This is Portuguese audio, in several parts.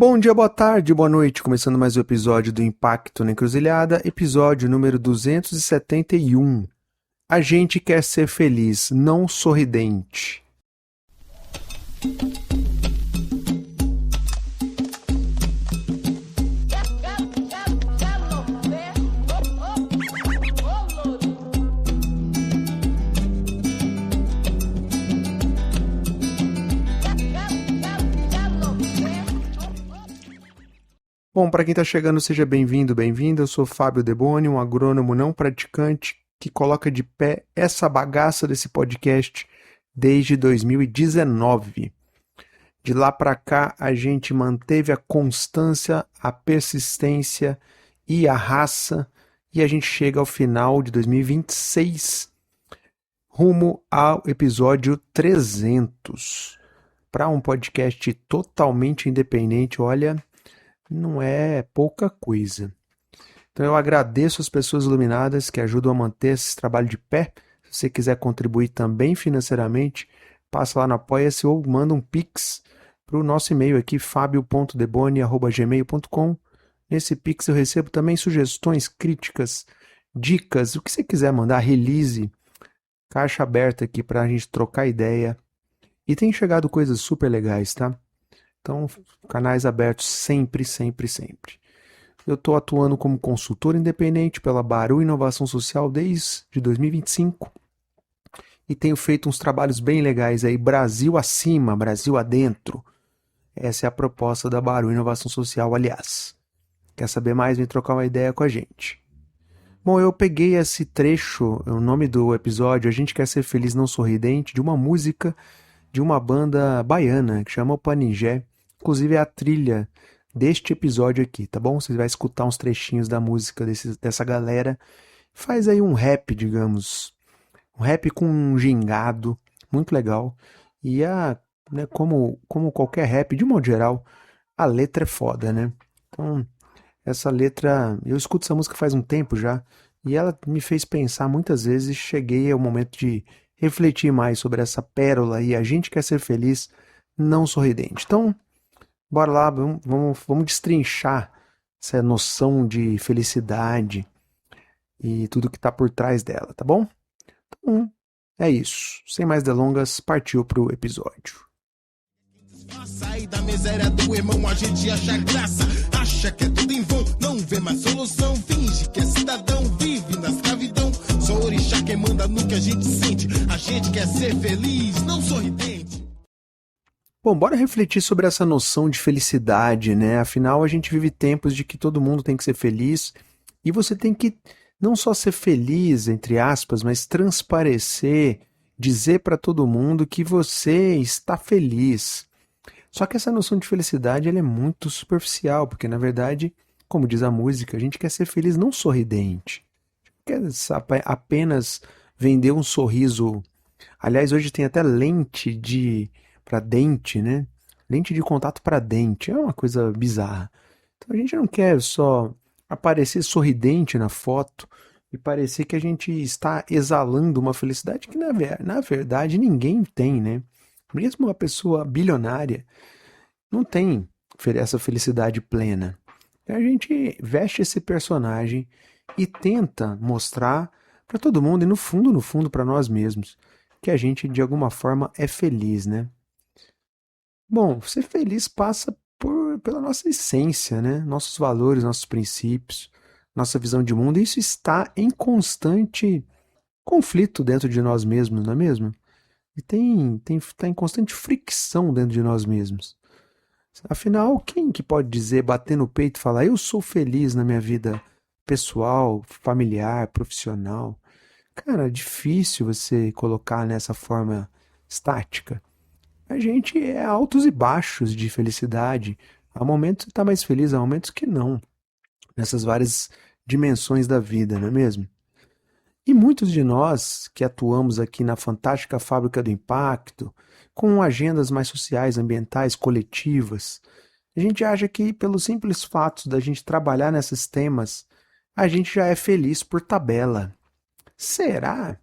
Bom dia, boa tarde, boa noite. Começando mais um episódio do Impacto na Encruzilhada, episódio número 271. A gente quer ser feliz, não sorridente. Bom, para quem está chegando, seja bem-vindo, bem-vinda. Eu sou Fábio Deboni, um agrônomo não praticante que coloca de pé essa bagaça desse podcast desde 2019. De lá para cá, a gente manteve a constância, a persistência e a raça, e a gente chega ao final de 2026, rumo ao episódio 300. Para um podcast totalmente independente, olha, não é pouca coisa. Então eu agradeço as pessoas iluminadas que ajudam a manter esse trabalho de pé. Se você quiser contribuir também financeiramente, passa lá no Apoia-se ou manda um Pix para o nosso e-mail aqui, fabio.deboni@gmail.com. Nesse Pix eu recebo também sugestões, críticas, dicas, o que você quiser mandar, release, caixa aberta aqui para a gente trocar ideia. E tem chegado coisas super legais, tá? Então, canais abertos sempre, sempre, sempre. Eu estou atuando como consultor independente pela Baru Inovação Social desde 2025 e tenho feito uns trabalhos bem legais aí, Brasil acima, Brasil adentro. Essa é a proposta da Baru Inovação Social, aliás. Quer saber mais? Vem trocar uma ideia com a gente. Bom, eu peguei esse trecho, o nome do episódio, A Gente Quer Ser Feliz Não Sorridente, de uma música de uma banda baiana que chama o Paningé. Inclusive é a trilha deste episódio aqui, tá bom? Você vai escutar uns trechinhos da música dessa galera. Faz aí um rap, digamos. Um rap com um gingado, muito legal. E como qualquer rap, de modo geral, a letra é foda, né? Então, essa letra, eu escuto essa música faz um tempo já, e ela me fez pensar muitas vezes, cheguei ao momento de refletir mais sobre essa pérola aí, A Gente Quer Ser Feliz, não sorridente. Então, bora lá, vamos destrinchar essa noção de felicidade e tudo que está por trás dela, tá bom? Então, é isso. Sem mais delongas, partiu pro episódio. Sair da miséria do irmão, a gente acha graça. Acha que é tudo em vão, não vê mais solução. Finge que é cidadão, vive na escravidão. Só orixá quem manda no que a gente sente. A gente quer ser feliz, não sorridente. Bom, bora refletir sobre essa noção de felicidade, né? Afinal, a gente vive tempos de que todo mundo tem que ser feliz e você tem que não só ser feliz, entre aspas, mas transparecer, dizer para todo mundo que você está feliz. Só que essa noção de felicidade ela é muito superficial, porque na verdade, como diz a música, a gente quer ser feliz não sorridente. Quer apenas vender um sorriso. Aliás, hoje tem até lente para dente, né? Lente de contato para dente. É uma coisa bizarra. Então a gente não quer só aparecer sorridente na foto e parecer que a gente está exalando uma felicidade que na verdade ninguém tem, né? Mesmo a pessoa bilionária não tem essa felicidade plena. A gente veste esse personagem e tenta mostrar para todo mundo e no fundo para nós mesmos que a gente de alguma forma é feliz, né? Bom, ser feliz passa pela nossa essência, né? Nossos valores, nossos princípios, nossa visão de mundo. E isso está em constante conflito dentro de nós mesmos, não é mesmo? E tá em constante fricção dentro de nós mesmos. Afinal, quem que pode dizer, bater no peito e falar, eu sou feliz na minha vida pessoal, familiar, profissional? Cara, é difícil você colocar nessa forma estática. A gente é altos e baixos de felicidade. Há momentos que está mais feliz, há momentos que não. Nessas várias dimensões da vida, não é mesmo? E muitos de nós que atuamos aqui na fantástica fábrica do impacto, com agendas mais sociais, ambientais, coletivas, a gente acha que pelo simples fato da gente trabalhar nesses temas, a gente já é feliz por tabela. Será?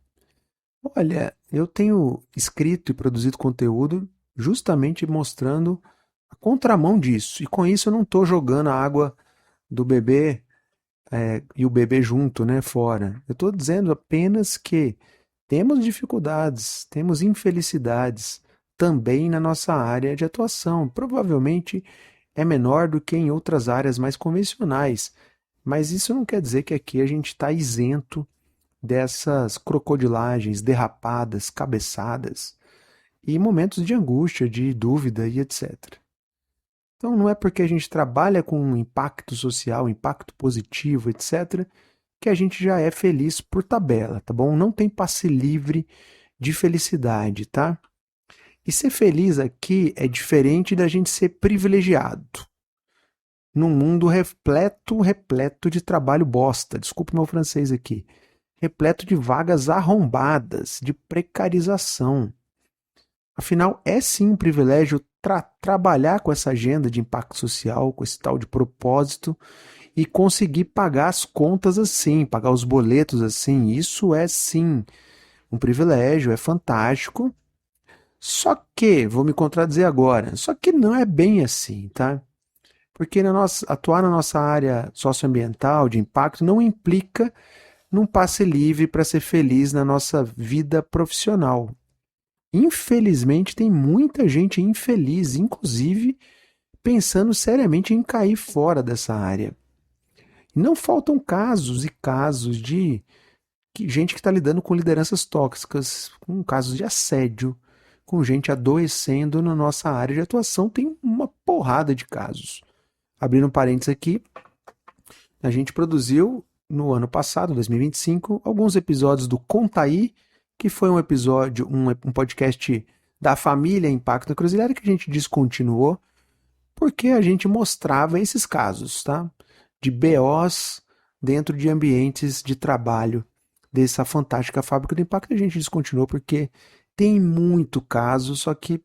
Olha, eu tenho escrito e produzido conteúdo justamente mostrando a contramão disso. E com isso eu não estou jogando a água do bebê e o bebê junto, né, fora. Eu estou dizendo apenas que temos dificuldades, temos infelicidades também na nossa área de atuação. Provavelmente é menor do que em outras áreas mais convencionais, mas isso não quer dizer que aqui a gente está isento dessas crocodilagens, derrapadas, cabeçadas e momentos de angústia, de dúvida e etc. Então não é porque a gente trabalha com um impacto social, impacto positivo, etc., que a gente já é feliz por tabela, tá bom? Não tem passe livre de felicidade, tá? E ser feliz aqui é diferente da gente ser privilegiado. Num mundo repleto de trabalho bosta, desculpa o meu francês aqui, repleto de vagas arrombadas, de precarização. Afinal, é sim um privilégio trabalhar com essa agenda de impacto social, com esse tal de propósito, e conseguir pagar as contas assim, pagar os boletos assim. Isso é sim um privilégio, é fantástico. Só que, vou me contradizer agora, só que não é bem assim, tá? Porque atuar na nossa área socioambiental, de impacto, não implica num passe livre para ser feliz na nossa vida profissional. Infelizmente, tem muita gente infeliz, inclusive pensando seriamente em cair fora dessa área. Não faltam casos e casos de gente que está lidando com lideranças tóxicas, com casos de assédio, com gente adoecendo na nossa área de atuação. Tem uma porrada de casos. Abrindo um parênteses aqui, a gente produziu no ano passado, 2025, alguns episódios do Contaí, que foi um episódio, um podcast da família Impacto na Cruzilhada, que a gente descontinuou, porque a gente mostrava esses casos, tá? De BOs dentro de ambientes de trabalho dessa fantástica fábrica do impacto. A gente descontinuou porque tem muito caso, só que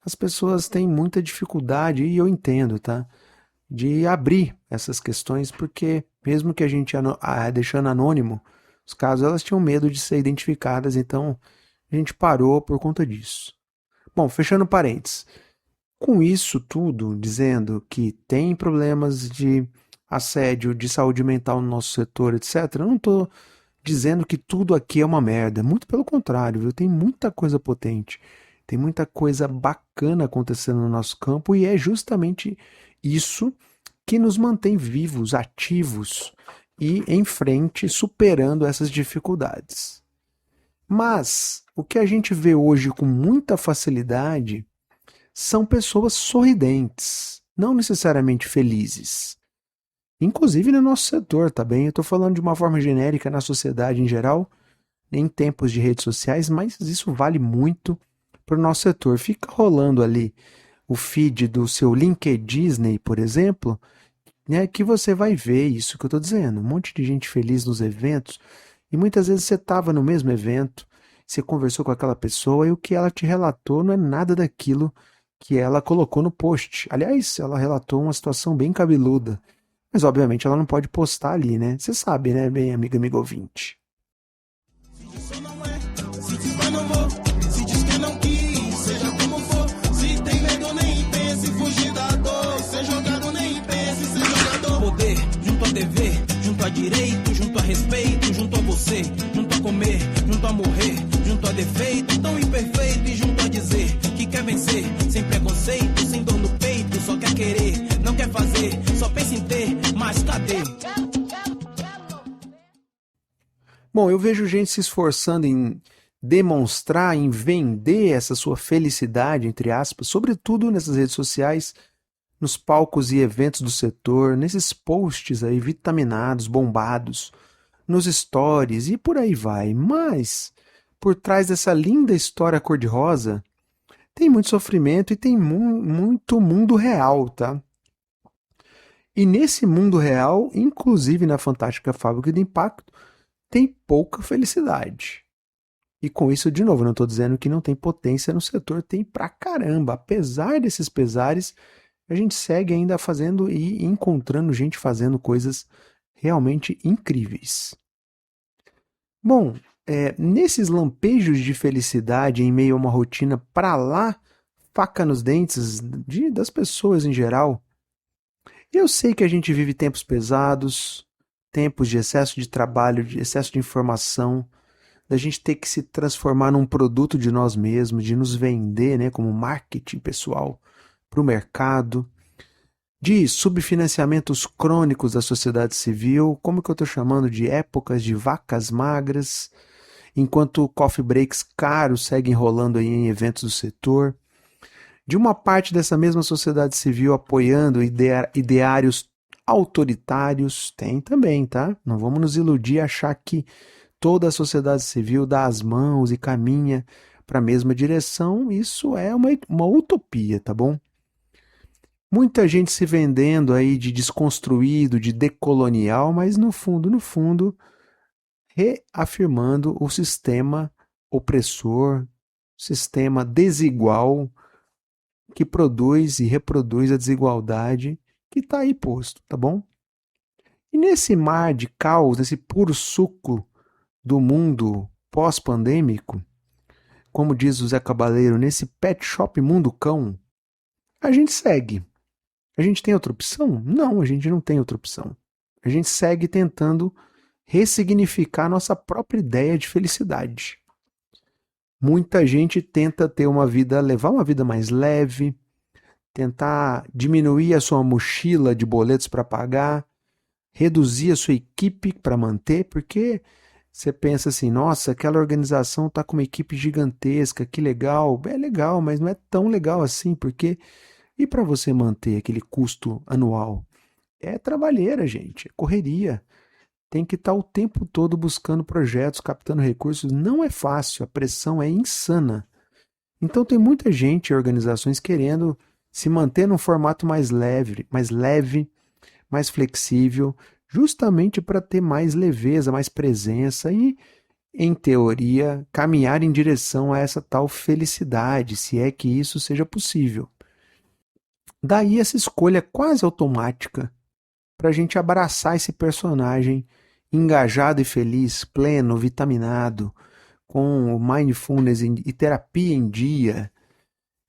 as pessoas têm muita dificuldade, e eu entendo, tá? De abrir essas questões, porque mesmo que a gente deixando anônimo os casos, elas tinham medo de ser identificadas, então a gente parou por conta disso. Bom, fechando parênteses. Com isso tudo, dizendo que tem problemas de assédio, de saúde mental no nosso setor, etc., eu não estou dizendo que tudo aqui é uma merda. Muito pelo contrário, viu? Tem muita coisa potente, tem muita coisa bacana acontecendo no nosso campo, e é justamente isso que nos mantém vivos, ativos e em frente, superando essas dificuldades. Mas o que a gente vê hoje com muita facilidade são pessoas sorridentes, não necessariamente felizes. Inclusive no nosso setor, tá bem? Eu estou falando de uma forma genérica na sociedade em geral, em tempos de redes sociais, mas isso vale muito para o nosso setor. Fica rolando ali o feed do seu LinkedIn, por exemplo, né, que você vai ver isso que eu estou dizendo. Um monte de gente feliz nos eventos, e muitas vezes você estava no mesmo evento, você conversou com aquela pessoa e o que ela te relatou não é nada daquilo que ela colocou no post. Aliás, ela relatou uma situação bem cabeluda, mas obviamente ela não pode postar ali, né? Você sabe, né, bem, amigo ouvinte. Dever, junto a direito, junto a respeito, junto a você, junto a comer, junto a morrer, junto a defeito, tão imperfeito, e junto a dizer que quer vencer, sem preconceito, sem dor no peito, só quer querer, não quer fazer, só pensa em ter, mas cadê? Bom, eu vejo gente se esforçando em demonstrar, em vender essa sua felicidade, entre aspas, sobretudo nessas redes sociais, nos palcos e eventos do setor, nesses posts aí vitaminados, bombados, nos stories e por aí vai. Mas, por trás dessa linda história cor-de-rosa, tem muito sofrimento e tem muito mundo real, tá? E nesse mundo real, inclusive na fantástica fábrica de impacto, tem pouca felicidade. E com isso, de novo, não estou dizendo que não tem potência no setor, tem pra caramba. Apesar desses pesares, a gente segue ainda fazendo e encontrando gente fazendo coisas realmente incríveis. Bom, nesses lampejos de felicidade em meio a uma rotina pra lá faca nos dentes das pessoas em geral. Eu sei que a gente vive tempos pesados, tempos de excesso de trabalho, de excesso de informação, da gente ter que se transformar num produto de nós mesmos, de nos vender, né, como marketing pessoal para o mercado, de subfinanciamentos crônicos da sociedade civil, como que eu estou chamando de épocas de vacas magras, enquanto coffee breaks caros seguem rolando aí em eventos do setor, de uma parte dessa mesma sociedade civil apoiando ideários autoritários, tem também, tá? Não vamos nos iludir e achar que toda a sociedade civil dá as mãos e caminha para a mesma direção, isso é uma utopia, tá bom? Muita gente se vendendo aí de desconstruído, de decolonial, mas no fundo, reafirmando o sistema opressor, sistema desigual, que produz e reproduz a desigualdade que está aí posto, tá bom? E nesse mar de caos, nesse puro suco do mundo pós-pandêmico, como diz o Zé Cabaleiro, nesse pet shop mundo cão, a gente segue. A gente tem outra opção? Não, a gente não tem outra opção. A gente segue tentando ressignificar a nossa própria ideia de felicidade. Muita gente tenta ter levar uma vida mais leve, tentar diminuir a sua mochila de boletos para pagar, reduzir a sua equipe para manter, porque você pensa assim, nossa, aquela organização está com uma equipe gigantesca, que legal. É legal, mas não é tão legal assim, porque e para você manter aquele custo anual? É trabalheira, gente, é correria. Tem que estar o tempo todo buscando projetos, captando recursos. Não é fácil, a pressão é insana. Então tem muita gente e organizações querendo se manter num formato mais leve, mais flexível, justamente para ter mais leveza, mais presença e, em teoria, caminhar em direção a essa tal felicidade, se é que isso seja possível. Daí essa escolha quase automática para a gente abraçar esse personagem engajado e feliz, pleno, vitaminado, com mindfulness e terapia em dia.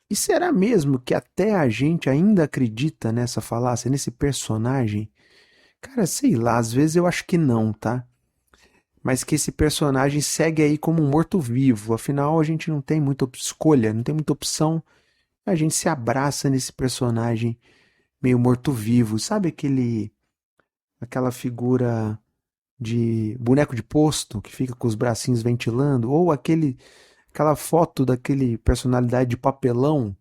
E será mesmo que até a gente ainda acredita nessa falácia, nesse personagem? Cara, sei lá, às vezes eu acho que não, tá? Mas que esse personagem segue aí como um morto-vivo. Afinal, a gente não tem muita escolha, não tem muita opção. A gente se abraça nesse personagem meio morto-vivo. Sabe aquela figura de boneco de posto que fica com os bracinhos ventilando? Ou aquela foto daquele personalidade de papelão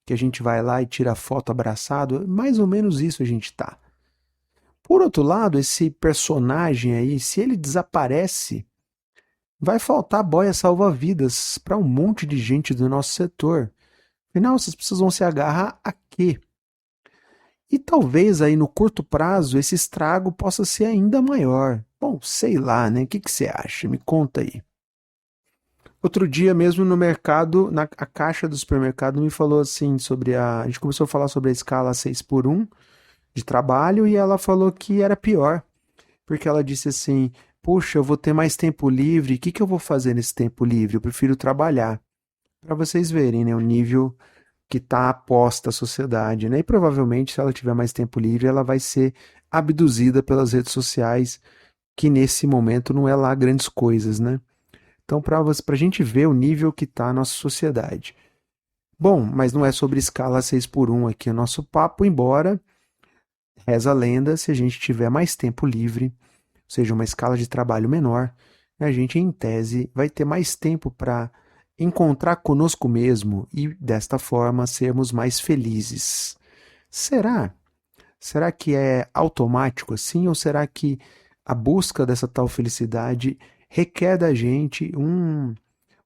que a gente vai lá e tira a foto abraçado? Mais ou menos isso a gente tá. Por outro lado, esse personagem aí, se ele desaparece, vai faltar boia salva-vidas para um monte de gente do nosso setor. Afinal, essas pessoas vão se agarrar a quê? E talvez aí no curto prazo esse estrago possa ser ainda maior. Bom, sei lá, né? O que você acha? Me conta aí. Outro dia mesmo no mercado, a caixa do supermercado me falou assim a gente começou a falar sobre a escala 6x1 de trabalho e ela falou que era pior. Porque ela disse assim, puxa, eu vou ter mais tempo livre, o que eu vou fazer nesse tempo livre? Eu prefiro trabalhar. Para vocês verem, né, o nível que está aposta a sociedade, né? E provavelmente, se ela tiver mais tempo livre, ela vai ser abduzida pelas redes sociais, que nesse momento não é lá grandes coisas, né? Então, para a gente ver o nível que está a nossa sociedade. Bom, mas não é sobre escala 6x1 aqui o nosso papo, embora, reza a lenda, se a gente tiver mais tempo livre, ou seja, uma escala de trabalho menor, a gente, em tese, vai ter mais tempo para encontrar conosco mesmo e, desta forma, sermos mais felizes. Será? Será que é automático assim? Ou será que a busca dessa tal felicidade requer da gente um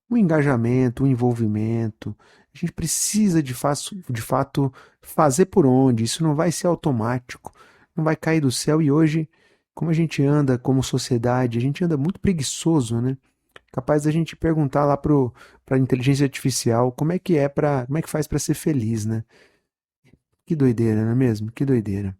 engajamento, um envolvimento? A gente precisa, de fato, fazer por onde? Isso não vai ser automático, não vai cair do céu. E hoje, como a gente anda como sociedade, a gente anda muito preguiçoso, né? Capaz da gente perguntar lá para a inteligência artificial como é que faz para ser feliz, né? Que doideira, não é mesmo? Que doideira.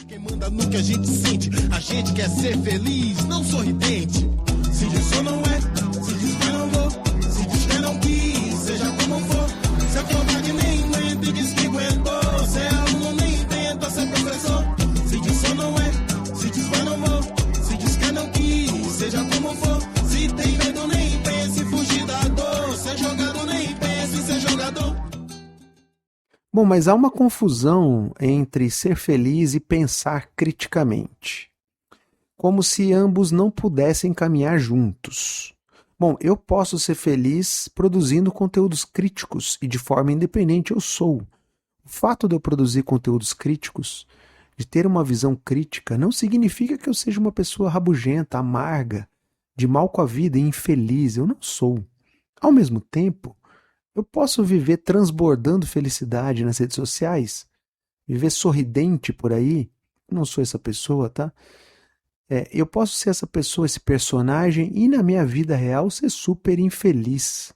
Quem manda no que a gente sente, a gente quer ser feliz, não sorridente. Se diz ou não é, se diz que não vou, se diz que não quis, seja como for, se é Bom, mas há uma confusão entre ser feliz e pensar criticamente, como se ambos não pudessem caminhar juntos. Bom, eu posso ser feliz produzindo conteúdos críticos e de forma independente eu sou. O fato de eu produzir conteúdos críticos, de ter uma visão crítica, não significa que eu seja uma pessoa rabugenta, amarga, de mal com a vida e infeliz. Eu não sou. Ao mesmo tempo, eu posso viver transbordando felicidade nas redes sociais, viver sorridente por aí. Eu não sou essa pessoa, tá? Eu posso ser essa pessoa, esse personagem, e na minha vida real ser super infeliz.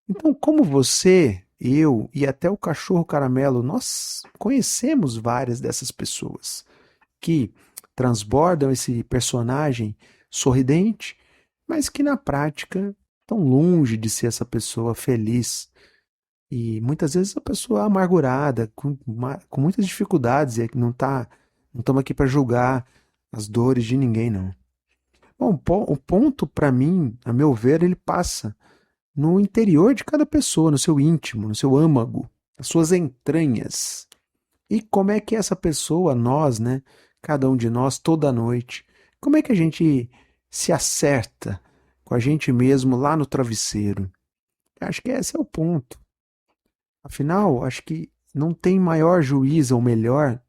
Então, como você, eu e até o cachorro caramelo, nós conhecemos várias dessas pessoas que transbordam esse personagem sorridente, mas que na prática estão longe de ser essa pessoa feliz. E muitas vezes a pessoa é amargurada, com muitas dificuldades, e não estamos aqui para julgar as dores de ninguém, não. Bom, o ponto, para mim, a meu ver, ele passa no interior de cada pessoa, no seu íntimo, no seu âmago, nas suas entranhas. E como é que essa pessoa, nós, né, cada um de nós, toda noite, como é que a gente se acerta com a gente mesmo lá no travesseiro? Acho que esse é o ponto. Afinal, acho que não tem maior juiz ou melhor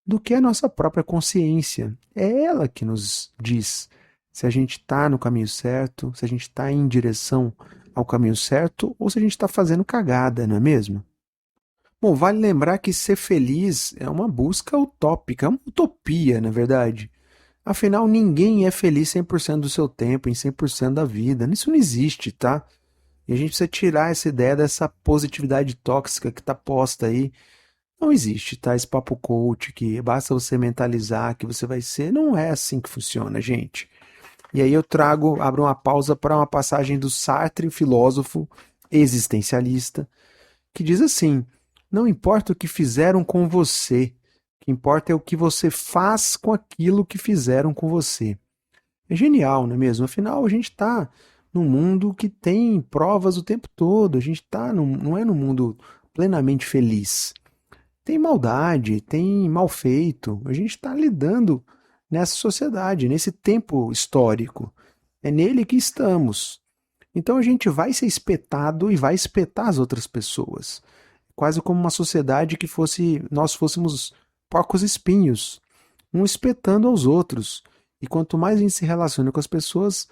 do que a nossa própria consciência. É ela que nos diz se a gente está no caminho certo, se a gente está em direção ao caminho certo ou se a gente está fazendo cagada, não é mesmo? Bom, vale lembrar que ser feliz é uma busca utópica, é uma utopia, na verdade. Afinal, ninguém é feliz 100% do seu tempo, em 100% da vida. Isso não existe, tá? E a gente precisa tirar essa ideia dessa positividade tóxica que está posta aí. Não existe, tá? Esse papo coach que basta você mentalizar que você vai ser. Não é assim que funciona, gente. E aí eu abro uma pausa para uma passagem do Sartre, filósofo existencialista, que diz assim: não importa o que fizeram com você, o que importa é o que você faz com aquilo que fizeram com você. É genial, não é mesmo? Afinal, a gente está num mundo que tem provas o tempo todo, a gente não é num mundo plenamente feliz. Tem maldade, tem mal feito, a gente está lidando nessa sociedade, nesse tempo histórico. É nele que estamos. Então a gente vai ser espetado e vai espetar as outras pessoas. Quase como uma sociedade que nós fôssemos porcos espinhos, um espetando aos outros. E quanto mais a gente se relaciona com as pessoas,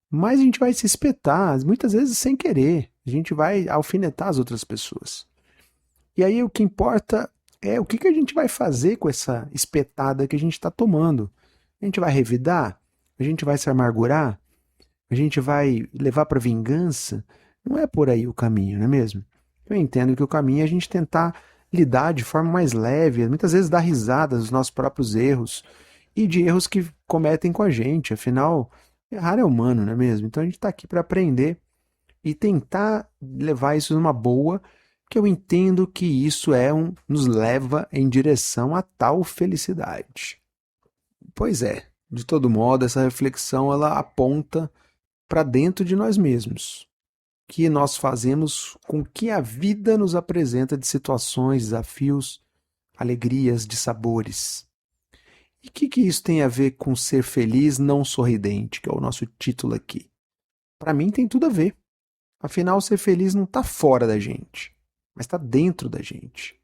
mais a gente vai se espetar, muitas vezes sem querer. A gente vai alfinetar as outras pessoas. E aí o que importa é o que a gente vai fazer com essa espetada que a gente está tomando. A gente vai revidar? A gente vai se amargurar? A gente vai levar para vingança? Não é por aí o caminho, não é mesmo? Eu entendo que o caminho é a gente tentar lidar de forma mais leve, muitas vezes dar risada dos nossos próprios erros e de erros que cometem com a gente. Afinal, errar é humano, não é mesmo? Então a gente está aqui para aprender e tentar levar isso numa boa, que eu entendo que isso nos leva em direção a tal felicidade. Pois é, de todo modo, essa reflexão ela aponta para dentro de nós mesmos, que nós fazemos com que a vida nos apresenta de situações, desafios, alegrias, de sabores. E o que isso tem a ver com ser feliz não sorridente, que é o nosso título aqui? Para mim tem tudo a ver. Afinal, ser feliz não está fora da gente, mas está dentro da gente.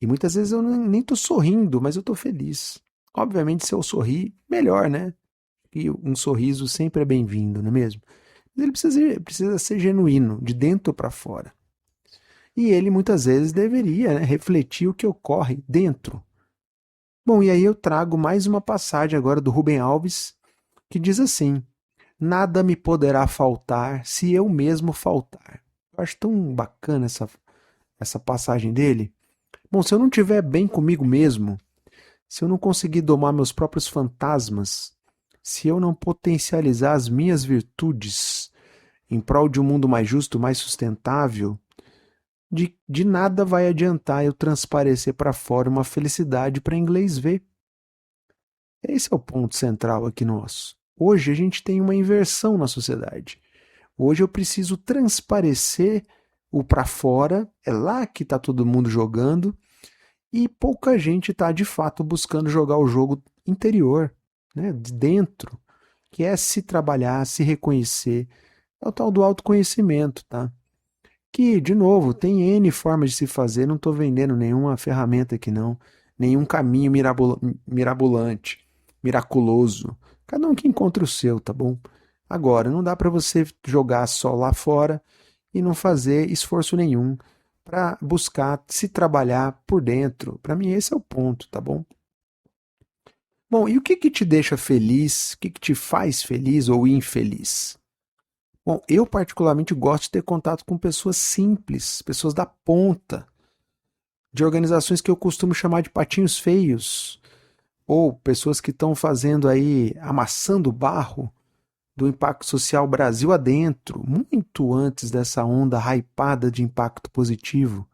E muitas vezes eu nem estou sorrindo, mas eu estou feliz. Obviamente, se eu sorrir, melhor, né? E um sorriso sempre é bem-vindo, não é mesmo? Mas ele precisa ser genuíno, de dentro para fora. E ele muitas vezes deveria, né, refletir o que ocorre dentro. Bom, e aí eu trago mais uma passagem agora do Rubem Alves, que diz assim: nada me poderá faltar se eu mesmo faltar. Eu acho tão bacana essa passagem dele. Bom, se eu não estiver bem comigo mesmo, se eu não conseguir domar meus próprios fantasmas, se eu não potencializar as minhas virtudes em prol de um mundo mais justo, mais sustentável, de nada vai adiantar eu transparecer para fora uma felicidade para inglês ver. Esse é o ponto central aqui nosso. Hoje a gente tem uma inversão na sociedade. Hoje eu preciso transparecer o para fora, é lá que está todo mundo jogando, e pouca gente está de fato buscando jogar o jogo interior, né, de dentro, que é se trabalhar, se reconhecer, é o tal do autoconhecimento, tá? Que, de novo, tem N formas de se fazer, não estou vendendo nenhuma ferramenta aqui não, nenhum caminho mirabolante, miraculoso. Cada um que encontra o seu, tá bom? Agora, não dá para você jogar só lá fora e não fazer esforço nenhum para buscar se trabalhar por dentro. Para mim, esse é o ponto, tá bom? Bom, e o que que te deixa feliz? O que que te faz feliz ou infeliz? Bom, eu particularmente gosto de ter contato com pessoas simples, pessoas da ponta, de organizações que eu costumo chamar de patinhos feios, ou pessoas que estão fazendo aí, amassando barro do impacto social Brasil adentro, muito antes dessa onda hypada de impacto positivo,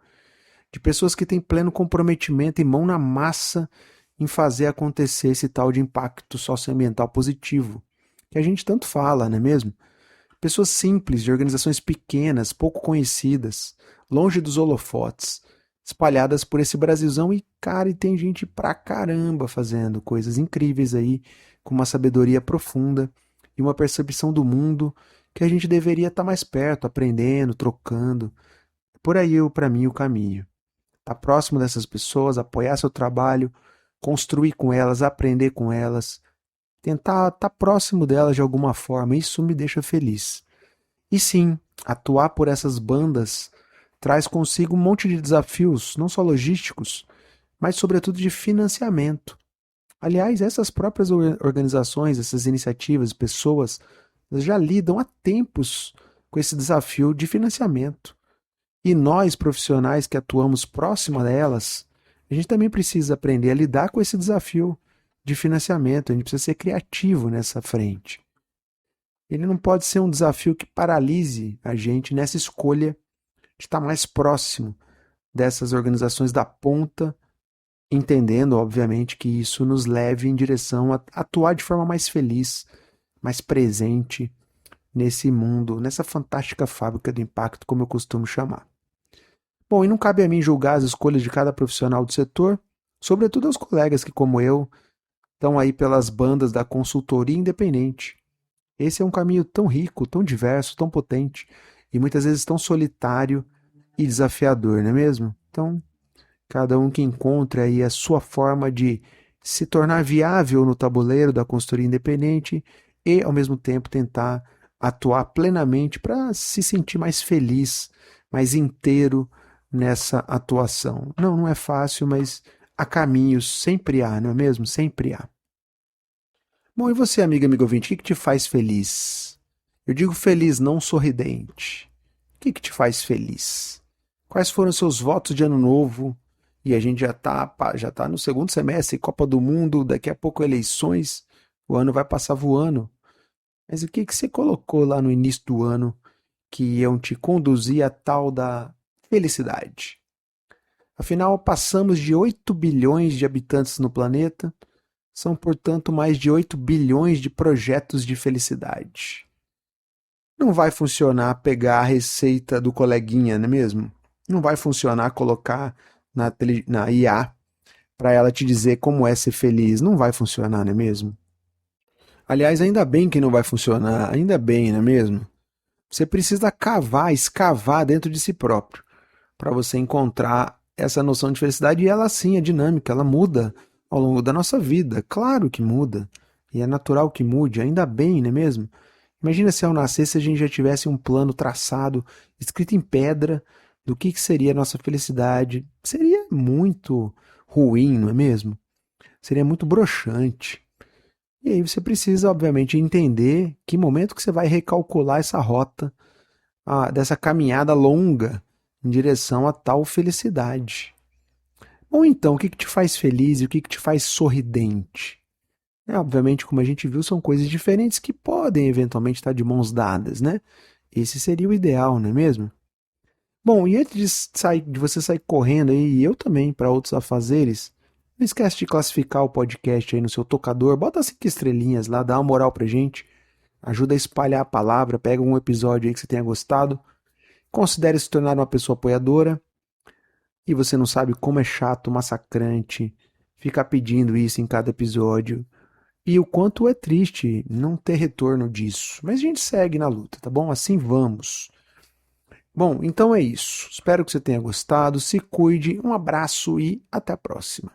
de pessoas que têm pleno comprometimento e mão na massa em fazer acontecer esse tal de impacto socioambiental positivo, que a gente tanto fala, não é mesmo? Pessoas simples, de organizações pequenas, pouco conhecidas, longe dos holofotes, espalhadas por esse Brasilzão e, cara, e tem gente pra caramba fazendo coisas incríveis aí, com uma sabedoria profunda e uma percepção do mundo que a gente deveria estar mais perto, aprendendo, trocando. Por aí, para mim, o caminho. Estar próximo dessas pessoas, apoiar seu trabalho, construir com elas, aprender com elas, tentar estar próximo delas de alguma forma, isso me deixa feliz. E sim, atuar por essas bandas traz consigo um monte de desafios, não só logísticos, mas sobretudo de financiamento. Aliás, essas próprias organizações, essas iniciativas, pessoas, já lidam há tempos com esse desafio de financiamento. E nós, profissionais que atuamos próximo delas, a gente também precisa aprender a lidar com esse desafio de financiamento. A gente precisa ser criativo nessa frente. Ele não pode ser um desafio que paralise a gente nessa escolha de estar mais próximo dessas organizações da ponta, entendendo, obviamente, que isso nos leve em direção a atuar de forma mais feliz, mais presente nesse mundo, nessa fantástica fábrica do impacto, como eu costumo chamar. Bom, e não cabe a mim julgar as escolhas de cada profissional do setor, sobretudo aos colegas que, como eu, estão aí pelas bandas da consultoria independente. Esse é um caminho tão rico, tão diverso, tão potente e muitas vezes tão solitário e desafiador, não é mesmo? Então, cada um que encontre aí a sua forma de se tornar viável no tabuleiro da consultoria independente e, ao mesmo tempo, tentar atuar plenamente para se sentir mais feliz, mais inteiro nessa atuação. Não, não é fácil, mas há caminhos, sempre há, não é mesmo? Sempre há. Bom, e você, amigo ouvinte, o que te faz feliz? Eu digo feliz, não sorridente. O que te faz feliz? Quais foram os seus votos de ano novo? E a gente já tá no segundo semestre, Copa do Mundo, daqui a pouco eleições, o ano vai passar voando. Mas o que você colocou lá no início do ano que iam te conduzir à tal da felicidade? Afinal, passamos de 8 bilhões de habitantes no planeta, são, portanto, mais de 8 bilhões de projetos de felicidade. Não vai funcionar pegar a receita do coleguinha, não é mesmo? Não vai funcionar colocar na IA para ela te dizer como é ser feliz. Não vai funcionar, não é mesmo? Aliás, ainda bem que não vai funcionar, ainda bem, não é mesmo? Você precisa cavar, escavar dentro de si próprio para você encontrar essa noção de felicidade e ela sim é dinâmica, ela muda ao longo da nossa vida. Claro que muda e é natural que mude, ainda bem, não é mesmo? Imagina se ao nascer se a gente já tivesse um plano traçado, escrito em pedra, do que seria a nossa felicidade. Seria muito ruim, não é mesmo? Seria muito broxante. E aí você precisa, obviamente, entender que momento que você vai recalcular essa rota, dessa caminhada longa em direção a tal felicidade. Ou então, o que te faz feliz e o que te faz sorridente? Obviamente, como a gente viu, são coisas diferentes que podem eventualmente estar de mãos dadas, né? Esse seria o ideal, não é mesmo? Bom, e antes de você sair correndo aí, e eu também, para outros afazeres, não esquece de classificar o podcast aí no seu tocador, bota 5 estrelinhas lá, dá uma moral pra gente, ajuda a espalhar a palavra, pega um episódio aí que você tenha gostado Considere se tornar uma pessoa apoiadora. E você não sabe como é chato, massacrante ficar pedindo isso em cada episódio. E o quanto é triste não ter retorno disso. Mas a gente segue na luta, tá bom? Assim vamos. Bom, então é isso. Espero que você tenha gostado. Se cuide, um abraço e até a próxima.